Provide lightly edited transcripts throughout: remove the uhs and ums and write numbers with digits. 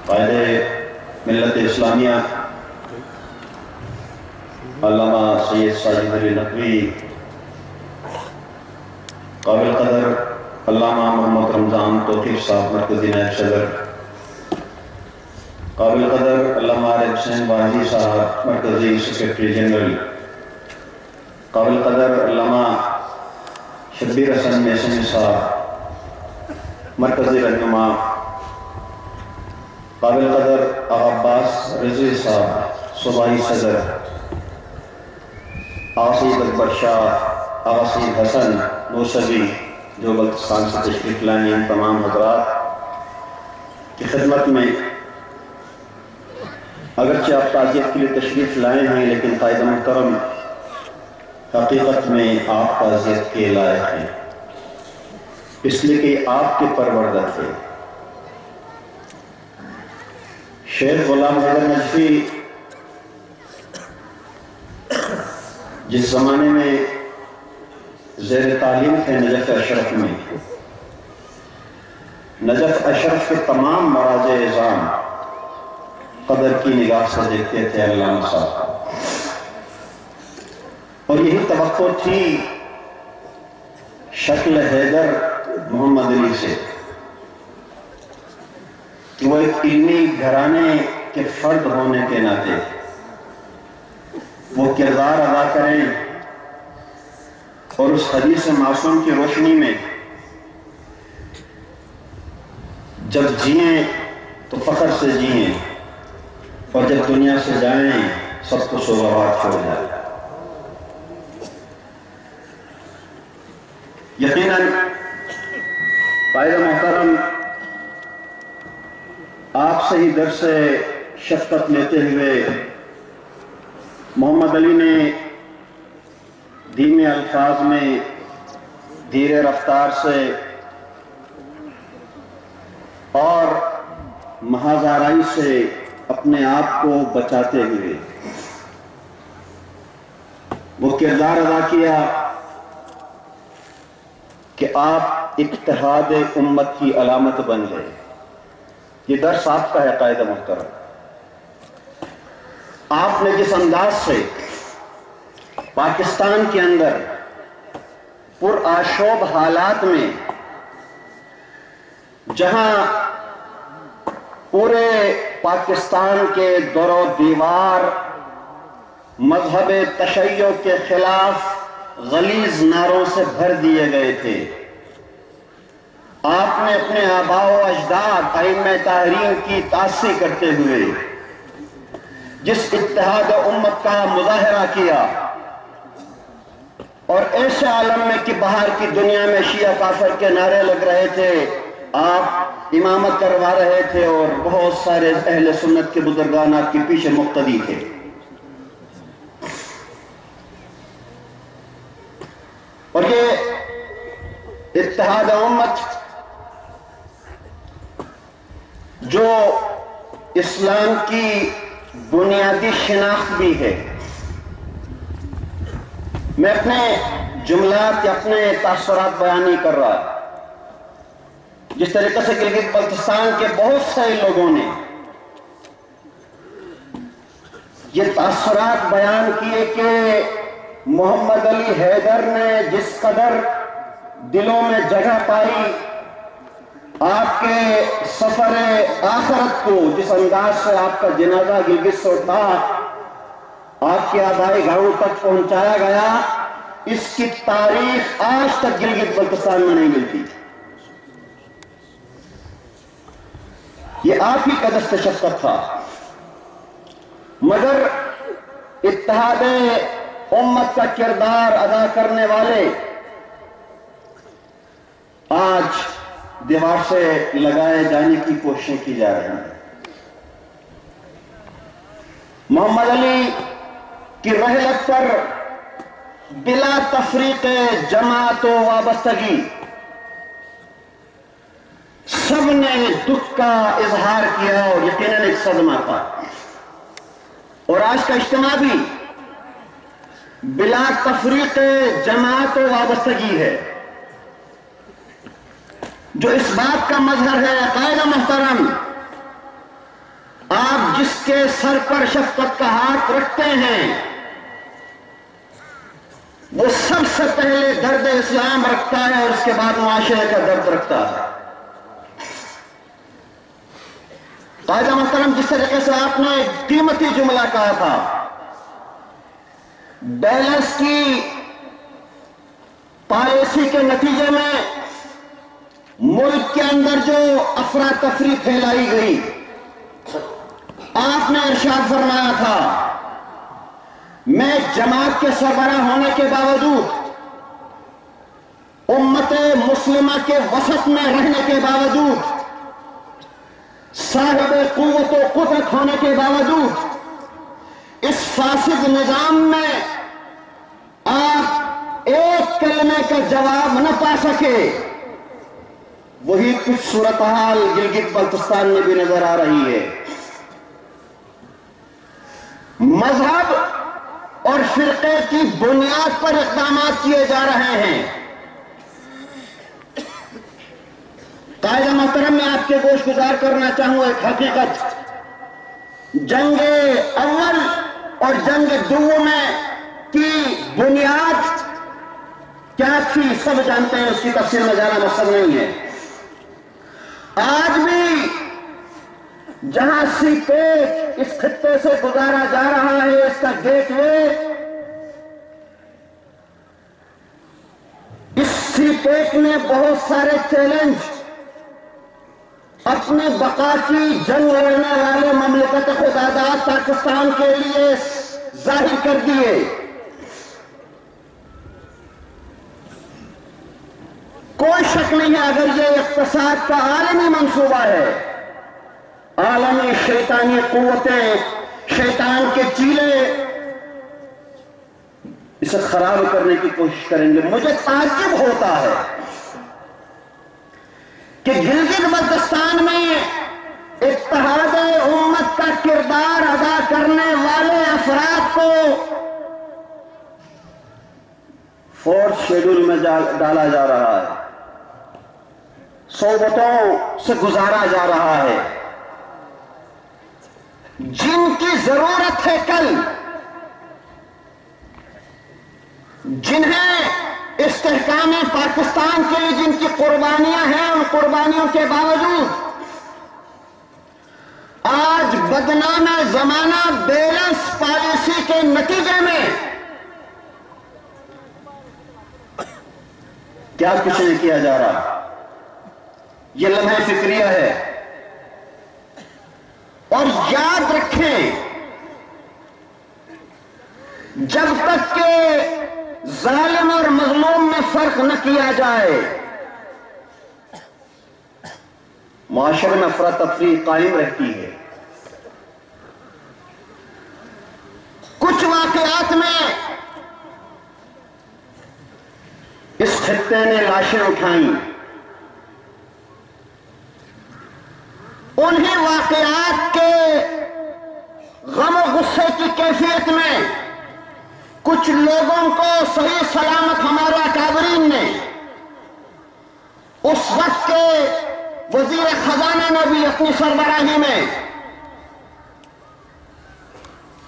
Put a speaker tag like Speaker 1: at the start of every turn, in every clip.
Speaker 1: قائد ملت اسلامیہ علامہ سید ساجد علی نقوی، قابل قدر علامہ محمد رمضان توقیف صاحب مرکزی نائب صدر، قابل قدر علامہ عارف حسین واحدی صاحب مرکزی سیکریٹری جنرل، قابل قدر علامہ شبیر حسن میسمی صاحب مرکزی رہنما، قابل قدر آغا عباس رضوی صاحب صوبائی صدر، آغا سید اکبر شاہ، آغا سید حسن نوسبی جو بلتستان سے تشریف لائے ہیں، تمام حضرات کی خدمت میں اگرچہ آپ تعزیت کے لیے تشریف لائے ہیں، لیکن قائد محترم حقیقت میں آپ تعزیت کے لائق ہیں، اس لیے کہ آپ کے پروردہ تھے۔ شیخ غلام حیدر نجفی جس زمانے میں زیر تعلیم تھے نجف اشرف میں، نجف اشرف کے تمام مراجع اعظام قدر کی نگاہ سے دیکھتے تھے علامہ صاحب، اور یہی توقع تھی شکل حیدر محمد علی سے کہ وہ ایک علمی گھرانے کے فرد ہونے کے ناطے وہ کردار ادا کریں اور اس حدیث معصوم کی روشنی میں جب جئیں تو فخر سے جئیں اور جب دنیا سے جائیں سب کو سوگوار چھوڑ جائیں۔ یقیناً قائد محترم آپ سے ہی درس شفقت لیتے ہوئے محمد علی نے دھیمے الفاظ میں دھیرے رفتار سے اور محض آرائی سے اپنے آپ کو بچاتے ہوئے وہ کردار ادا کیا کہ آپ اتحاد امت کی علامت بن گئے۔ یہ درس آپ کا ہے قائد محترم۔ آپ نے جس انداز سے پاکستان کے اندر پرآشوب حالات میں، جہاں پورے پاکستان کے در و دیوار مذہب تشیع کے خلاف غلیظ نعروں سے بھر دیے گئے تھے، آپ نے اپنے آباء و اجداد ائمہ طاہرین کی تعصی کرتے ہوئے جس اتحاد امت کا مظاہرہ کیا، اور ایسے عالم میں کہ باہر کی دنیا میں شیعہ کافر کے نعرے لگ رہے تھے، آپ امامت کروا رہے تھے اور بہت سارے اہل سنت کے بزرگان آپ کے پیچھے مقتدی تھے۔ اور یہ اتحاد امت جو اسلام کی بنیادی شناخت بھی ہے، میں اپنے جملات یا اپنے تاثرات بیان نہیں کر رہا، جس طریقے سے گلگت بلتستان کے بہت سارے لوگوں نے یہ تاثرات بیان کیے کہ محمد علی حیدر نے جس قدر دلوں میں جگہ پائی، آپ کے سفر آخرت کو جس انداز سے آپ کا جنازہ گلگت سے اٹھا، آپ کے آبائی گھروں تک پہنچایا گیا، اس کی تاریخ آج تک گلگت بلتستان میں نہیں ملتی۔ یہ آپ ہی کا دست شفقت تھا، مگر اتحاد امت کا کردار ادا کرنے والے آج دیوار سے لگائے جانے کی کوششیں کی جا رہی ہیں۔ محمد علی کی رحلت پر بلا تفریق جماعت و وابستگی سب نے دکھ کا اظہار کیا اور یقیناً ایک صدمہ تھا، اور آج کا اجتماع بھی بلا تفریق جماعت و وابستگی ہے۔ جو اس بات کا مظہر ہے قائد محترم، آپ جس کے سر پر شفقت کا ہاتھ رکھتے ہیں وہ سب سے پہلے درد اسلام رکھتا ہے اور اس کے بعد معاشرے کا درد رکھتا ہے۔ قائد محترم، جس طریقے سے آپ نے ایک قیمتی جملہ کہا تھا، بیلنس کی پالیسی کے نتیجے میں ملک کے اندر جو افراتفری پھیلائی گئی، آپ نے ارشاد فرمایا تھا میں جماعت کے سربراہ ہونے کے باوجود، امت مسلمہ کے وسط میں رہنے کے باوجود، صاحب قوت و قدرت ہونے کے باوجود، اس فاسد نظام میں آپ ایک کلمے کا جواب نہ پا سکے۔ وہی کچھ صورتحال گلگت بلتستان میں بھی نظر آ رہی ہے۔ مذہب اور فرقے کی بنیاد پر اقدامات کیے جا رہے ہیں۔ قائد محترم، میں آپ کے گوش گزار کرنا چاہوں ایک حقیقت۔ جنگ اول اور جنگ دوم کی بنیاد کیا تھی سب جانتے ہیں، اس کی تفصیل میں جانا مقصد نہیں ہے۔ آج بھی جہاں سی پیک اس خطے سے گزارا جا رہا ہے، اس کا گیٹ وے، اس سی پیک نے بہت سارے چیلنج اپنے بقا کی جنگ لڑنے والے مملکت خودآزاد پاکستان کے لیے ظاہر کر دیے۔ کوئی شک نہیں ہے، اگر یہ اقتصاد کا عالمی منصوبہ ہے، عالمی شیطانی قوتیں، شیطان کے چیلے اسے خراب کرنے کی کوشش کریں گے۔ مجھے تعجب ہوتا ہے کہ گلگت بلتستان میں اتحاد امت کا کردار ادا کرنے والے افراد کو فورتھ شیڈول میں ڈالا جا رہا ہے، صوبتوں سے گزارا جا رہا ہے۔ جن کی ضرورت ہے کل، جنہیں استحکام پاکستان کے لیے جن کی قربانیاں ہیں، ان قربانیوں کے باوجود آج بدنام زمانہ بیلنس پالیسی کے نتیجے میں کیا کچھ نہیں کیا جا رہا۔ یہ لمحہ فکریہ ہے، اور یاد رکھیں جب تک کہ ظالم اور مظلوم میں فرق نہ کیا جائے، معاشرے میں افراتفری قائم رہتی ہے۔ کچھ واقعات میں اس خطے نے لاشیں اٹھائیں، انہیں واقعات کے غم و غصے کی کیفیت میں کچھ لوگوں کو صحیح سلامت ہمارے اکابرین نے، اس وقت کے وزیر خزانہ نے بھی اپنی سربراہی میں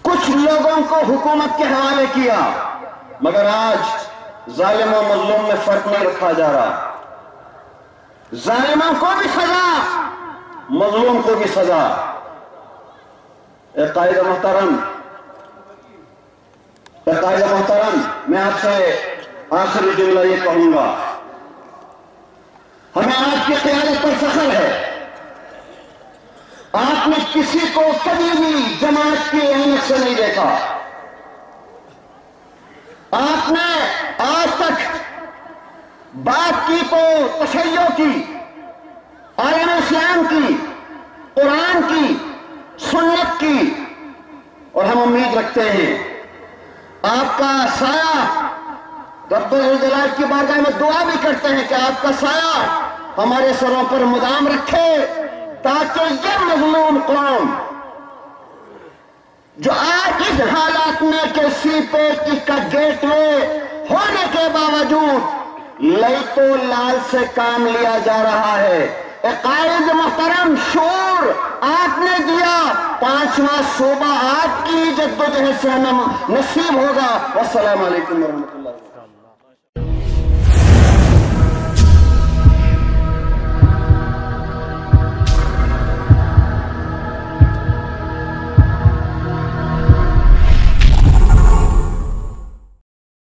Speaker 1: کچھ لوگوں کو حکومت کے حوالے کیا، مگر آج ظالم و مظلوم میں فرق نہیں رکھا جا رہا۔ ظالموں کو بھی سزا، مظلوم کو بھی سزا۔ اے قائد محترم، میں آپ سے آخری جملہ یہ کہوں گا، ہمیں آپ کی قیادت پر فخر ہے۔ آپ نے کسی کو کبھی بھی جماعت کی اہمیت سے نہیں دیکھا۔ آپ نے آج تک بات کی تو تشیع کی، عالم اسلام کی، قرآن کی، سنت کی، اور ہم امید رکھتے ہیں آپ کا سایہ، رب الجلال کی بارگاہ میں دعا بھی کرتے ہیں کہ آپ کا سایہ ہمارے سروں پر مدام رکھے، تاکہ یہ مظلوم قوم جو آج اس حالات میں کہ سی پیک کا گیٹ وے ہونے کے باوجود لئی تو لال سے کام لیا جا رہا ہے۔ قائد محترم، شعور آپ نے دیا، 5واں صوبہ آپ کی جدوجہد سے ہمیں نصیب ہوگا۔ والسلام علیکم ورحمۃ اللہ۔